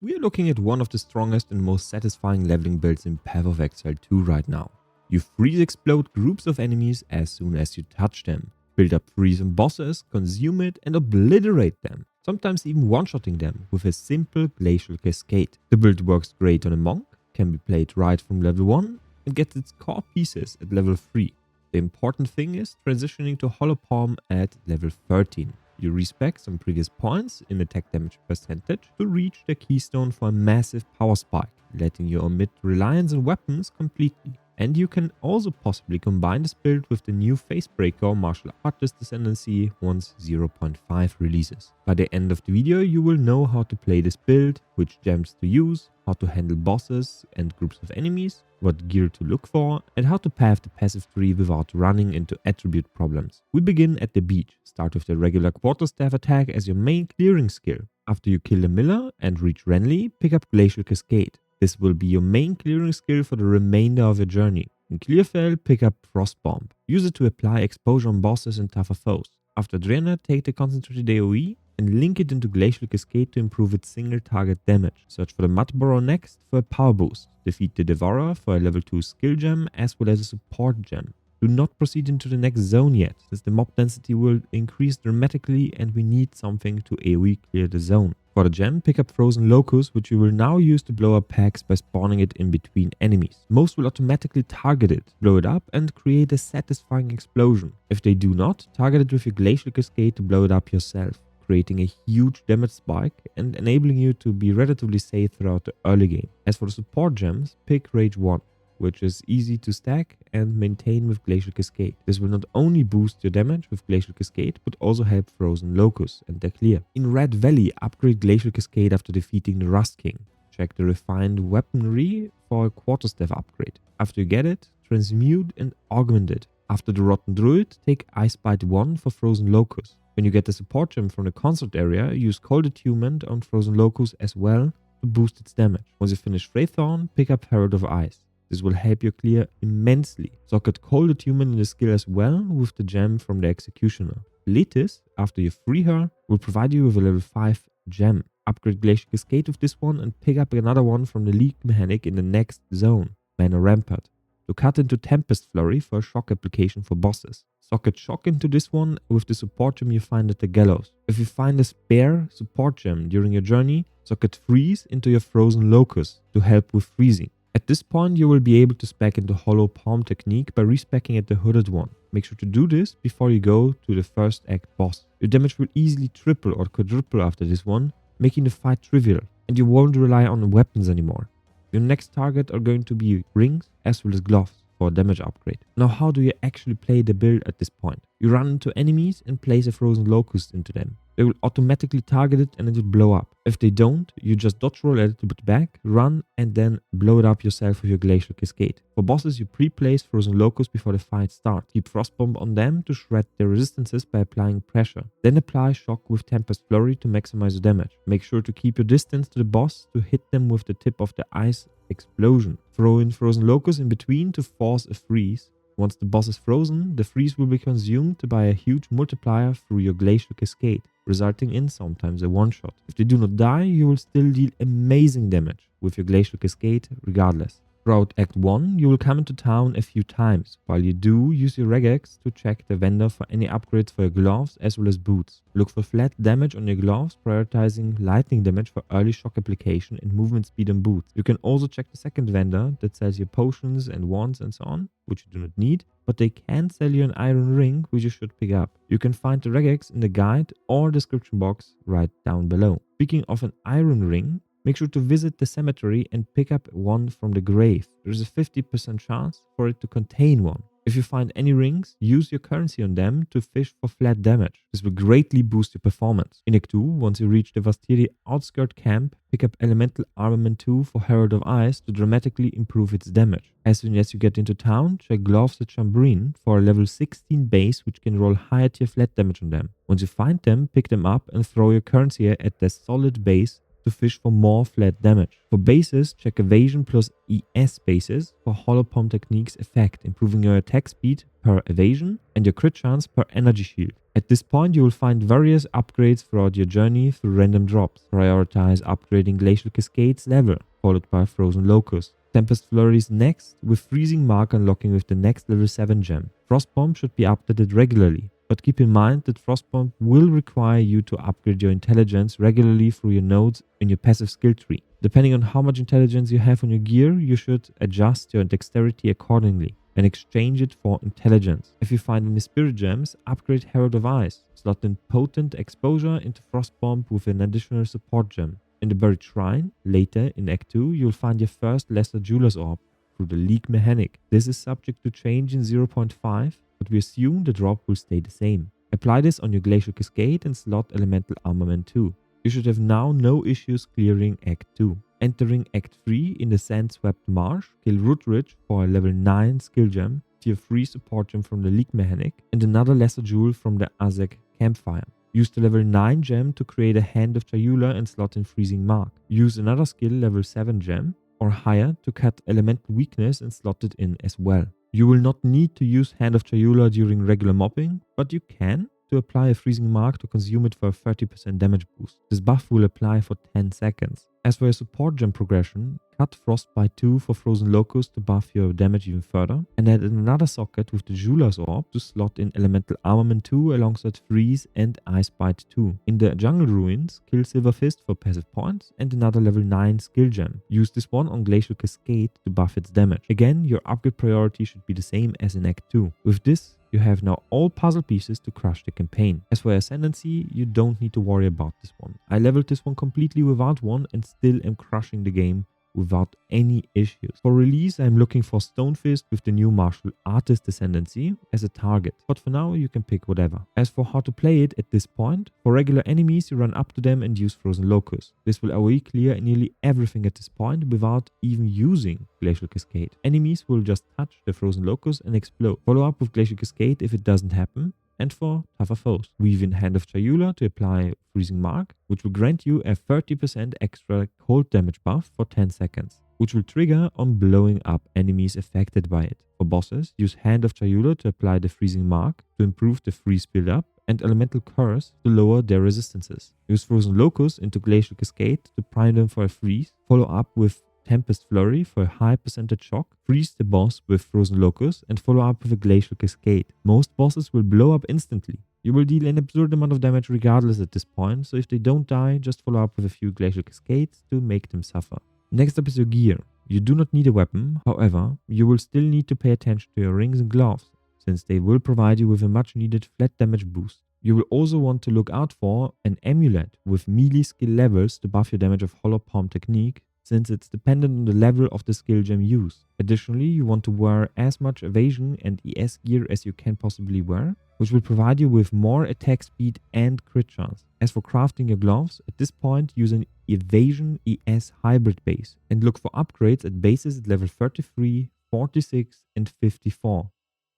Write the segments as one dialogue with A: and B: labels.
A: We are looking at one of the strongest and most satisfying leveling builds in Path of Exile 2 right now. You freeze explode groups of enemies as soon as you touch them, build up freeze on bosses, consume it and obliterate them, sometimes even one-shotting them with a simple glacial cascade. The build works great on a monk, can be played right from level 1 and gets its core pieces at level 3. The important thing is transitioning to Hollow Palm at level 13. You respec some previous points in attack damage percentage to reach the keystone for a massive power spike, letting you omit reliance on weapons completely. And you can also possibly combine this build with the new Facebreaker or Martial Artist Ascendancy once 0.5 releases. By the end of the video you will know how to play this build, which gems to use, how to handle bosses and groups of enemies, what gear to look for, and how to path the passive tree without running into attribute problems. We begin at the beach. Start with the regular quarterstaff attack as your main clearing skill. After you kill the miller and reach Renly, pick up Glacial Cascade. This will be your main clearing skill for the remainder of your journey. In Clearfell, pick up Frost Bomb. Use it to apply exposure on bosses and tougher foes. After Draenor, take the concentrated AoE and link it into Glacial Cascade to improve its single target damage. Search for the Mud Burrow next for a power boost. Defeat the Devourer for a level 2 skill gem as well as a support gem. Do not proceed into the next zone yet, since the mob density will increase dramatically and we need something to AoE clear the zone. For the gem, pick up Frozen Locust, which you will now use to blow up packs by spawning it in between enemies. Most will automatically target it, blow it up and create a satisfying explosion. If they do not, target it with your Glacial Cascade to blow it up yourself, creating a huge damage spike and enabling you to be relatively safe throughout the early game. As for the support gems, pick Rage 1. Which is easy to stack and maintain with Glacial Cascade. This will not only boost your damage with Glacial Cascade, but also help Frozen Locust and their clear. In Red Valley, upgrade Glacial Cascade after defeating the Rust King. Check the refined weaponry for a quarterstaff upgrade. After you get it, transmute and augment it. After the Rotten Druid, take Ice Bite 1 for Frozen Locust. When you get the support gem from the concert area, use Cold Attunement on Frozen Locust as well to boost its damage. Once you finish Wraithorn, pick up Herald of Ice. This will help you clear immensely. Socket Cold Attunement in the skill as well with the gem from the Executioner. Letis, after you free her, will provide you with a level 5 gem. Upgrade Glacial Cascade with this one and pick up another one from the league mechanic in the next zone, Mana Rampart. To cut into Tempest Flurry for a shock application for bosses. Socket Shock into this one with the support gem you find at the Gallows. If you find a spare support gem during your journey, socket Freeze into your Frozen Locust to help with freezing. At this point, you will be able to spec into Hollow Palm technique by respecking at the hooded one. Make sure to do this before you go to the first act boss. Your damage will easily triple or quadruple after this one, making the fight trivial, and you won't rely on weapons anymore. Your next target are going to be rings as well as gloves for a damage upgrade. Now how do you actually play the build at this point? You run into enemies and place a Frozen Locust into them. They will automatically target it and it will blow up. If they don't, you just dodge roll a little bit back, run and then blow it up yourself with your Glacial Cascade. For bosses, you pre-place Frozen Locust before the fight starts. Keep Frost Bomb on them to shred their resistances by applying pressure. Then apply Shock with Tempest Flurry to maximize the damage. Make sure to keep your distance to the boss to hit them with the tip of the Ice Explosion. Throw in Frozen Locust in between to force a freeze. Once the boss is frozen, the freeze will be consumed by a huge multiplier through your Glacial Cascade, resulting in sometimes a one-shot. If they do not die, you will still deal amazing damage with your Glacial Cascade regardless. Throughout Act 1, you will come into town a few times. While you do, use your Regex to check the vendor for any upgrades for your gloves as well as boots. Look for flat damage on your gloves, prioritizing lightning damage for early shock application and movement speed on boots. You can also check the second vendor that sells your potions and wands and so on, which you do not need, but they can sell you an iron ring, which you should pick up. You can find the Regex in the guide or description box right down below. Speaking of an iron ring, make sure to visit the cemetery and pick up one from the grave. There is a 50% chance for it to contain one. If you find any rings, use your currency on them to fish for flat damage. This will greatly boost your performance. In Act 2, once you reach the Vastiri outskirt camp, pick up Elemental Armament 2 for Herald of Ice to dramatically improve its damage. As soon as you get into town, check Gloves at Chambrine for a level 16 base which can roll higher tier flat damage on them. Once you find them, pick them up and throw your currency at the solid base to fish for more flat damage. For bases, check evasion plus ES bases for hollow palm techniques effect, improving your attack speed per evasion and your crit chance per energy shield. At this point, you will find various upgrades throughout your journey through random drops. Prioritize upgrading Glacial Cascade's level, followed by Frozen Locust. Tempest Flurries next, with Freezing Mark unlocking with the next level 7 gem. Frost Bomb should be updated regularly, but keep in mind that Frost Bomb will require you to upgrade your intelligence regularly through your nodes in your passive skill tree. Depending on how much intelligence you have on your gear, you should adjust your dexterity accordingly and exchange it for intelligence. If you find any spirit gems, upgrade Herald of Ice. Slot in Potent Exposure into Frost Bomb with an additional support gem. In the Buried Shrine, later in Act 2, you'll find your first Lesser Jeweler's Orb through the Leak mechanic. This is subject to change in 0.5, but we assume the drop will stay the same. Apply this on your Glacial Cascade and slot Elemental Armament 2. You should have now no issues clearing Act 2. Entering Act 3 in the Sand-Swept Marsh, kill Rootridge for a level 9 skill gem, tier 3 support gem from the Leak mechanic, and another Lesser Jewel from the Azek Campfire. Use the level 9 gem to create a Hand of Chayula and slot in Freezing Mark. Use another skill level 7 gem or higher to cut Elemental Weakness and slot it in as well. You will not need to use Hand of Chayula during regular mobbing, but you can to apply a Freezing Mark to consume it for a 30% damage boost. This buff will apply for 10 seconds. As for your support gem progression, cut Frostbite 2 for Frozen Locust to buff your damage even further, and add another socket with the Jeweler's Orb to slot in Elemental Armament 2 alongside Freeze and Icebite 2. In the Jungle Ruins, kill Silver Fist for passive points and another level 9 skill gem. Use this one on Glacial Cascade to buff its damage. Again, your upgrade priority should be the same as in Act 2. With this, you have now all puzzle pieces to crush the campaign. As for Ascendancy, you don't need to worry about this one. I leveled this one completely without one and still am crushing the game without any issues. For release, I'm looking for Stonefist with the new martial artist Ascendancy as a target, but for now you can pick whatever. As for how to play it at this point, for regular enemies you run up to them and use Frozen Locust. This will AoE clear nearly everything at this point without even using Glacial Cascade. Enemies will just touch the Frozen Locust and explode. Follow up with Glacial Cascade if it doesn't happen. And for tougher foes, weave in Hand of Chayula to apply Freezing Mark, which will grant you a 30% extra cold damage buff for 10 seconds, which will trigger on blowing up enemies affected by it. For bosses, use Hand of Chayula to apply the Freezing Mark to improve the freeze build-up and Elemental Curse to lower their resistances. Use Frozen Locust into Glacial Cascade to prime them for a freeze, follow up with Tempest Flurry for a high percentage shock, freeze the boss with Frozen Locust, and follow up with a Glacial Cascade. Most bosses will blow up instantly. You will deal an absurd amount of damage regardless at this point, so if they don't die, just follow up with a few Glacial Cascades to make them suffer. Next up is your gear. You do not need a weapon, however, you will still need to pay attention to your rings and gloves, since they will provide you with a much needed flat damage boost. You will also want to look out for an amulet with melee skill levels to buff your damage of Hollow Palm technique, since it's dependent on the level of the skill gem used. Additionally, you want to wear as much evasion and ES gear as you can possibly wear, which will provide you with more attack speed and crit chance. As for crafting your gloves, at this point use an evasion ES hybrid base and look for upgrades at bases at level 33, 46 and 54,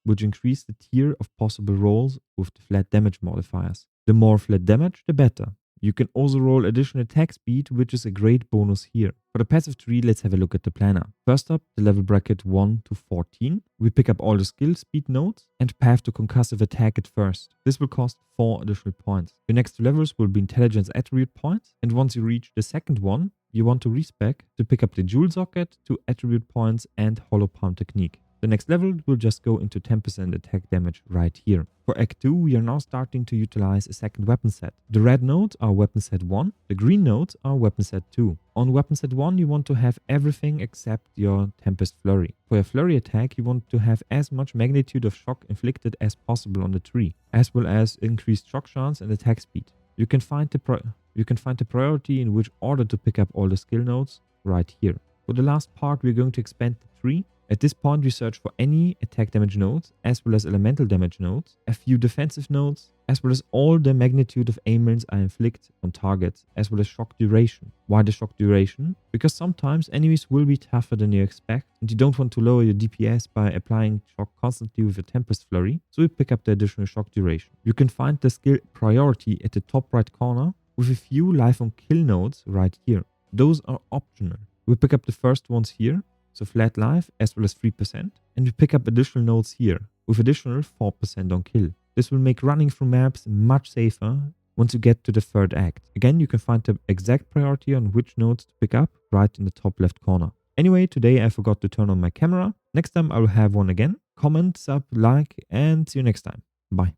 A: which increase the tier of possible rolls with the flat damage modifiers. The more flat damage, the better. You can also roll additional attack speed, which is a great bonus here. For the passive tree, let's have a look at the planner. First up, the level bracket 1 to 14. We pick up all the skill speed nodes and path to concussive attack at first. This will cost 4 additional points. Your next 2 levels will be intelligence attribute points, and once you reach the second one, you want to respec to pick up the jewel socket, 2 attribute points and hollow palm technique. The next level will just go into 10% attack damage right here. For Act 2, we are now starting to utilize a second weapon set. The red nodes are weapon set 1, the green nodes are weapon set 2. On weapon set 1, you want to have everything except your Tempest Flurry. For your Flurry attack, you want to have as much magnitude of shock inflicted as possible on the tree, as well as increased shock chance and attack speed. You can find the priority in which order to pick up all the skill nodes right here. For the last part, we're going to expand the tree. At this point, we search for any attack damage nodes, as well as elemental damage nodes, a few defensive nodes, as well as all the magnitude of ailments I inflict on targets, as well as shock duration. Why the shock duration? Because sometimes enemies will be tougher than you expect, and you don't want to lower your DPS by applying shock constantly with a Tempest Flurry, so you pick up the additional shock duration. You can find the skill priority at the top right corner, with a few life on kill nodes right here. Those are optional. We pick up the first ones here, so flat life as well as 3%, and we pick up additional nodes here with additional 4% on kill. This will make running through maps much safer once you get to the third act. Again, you can find the exact priority on which nodes to pick up right in the top left corner. Anyway, today I forgot to turn on my camera. Next time I will have one again. Comment, sub, like, and see you next time. Bye.